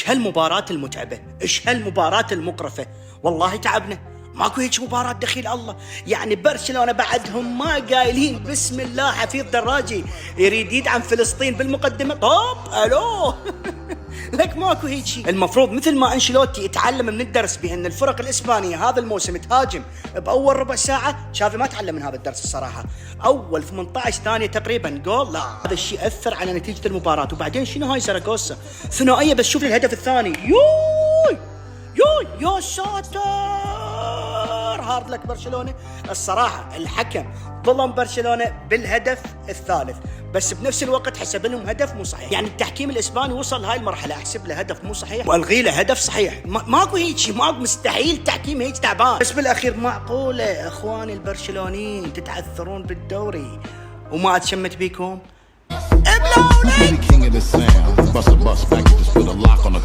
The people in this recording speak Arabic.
ايش هالمباراة المتعبة، ايش هالمباراة المقرفة. والله تعبنا، ماكو هيك مباراة دخيل الله. يعني برشلونة بعدهم ما قايلين بسم الله حفيظ دراجي يريد يدعم فلسطين بالمقدمة. طب الو لك ماكو هيك شيء. المفروض مثل ما انشيلوتي يتعلم من الدرس بان الفرق الاسبانيه هذا الموسم تهاجم باول ربع ساعه، تشافي ما تعلم من هذا الدرس الصراحه. اول 18 ثانيه تقريبا جول، لا هذا الشيء اثر على نتيجه المباراه. وبعدين شنو هاي ساراغوسا ثنائيه، بس شوف الهدف الثاني، يوي يا ساتر، هارد لك برشلونه. الصراحه الحكم ظلم برشلونه بالهدف الثالث، بس بنفس الوقت حسب لهم هدف مو صحيح. يعني التحكيم الاسباني وصل هاي المرحله احسب له هدف مو صحيح والغي له هدف صحيح. ماكو هيك شيء، ماكو، مستحيل تحكيم هيك تعبان. بس بالاخير معقوله اخواني البرشلونيين تتعثرون بالدوري وما اتشمت بيكم؟ ابلعوا لك.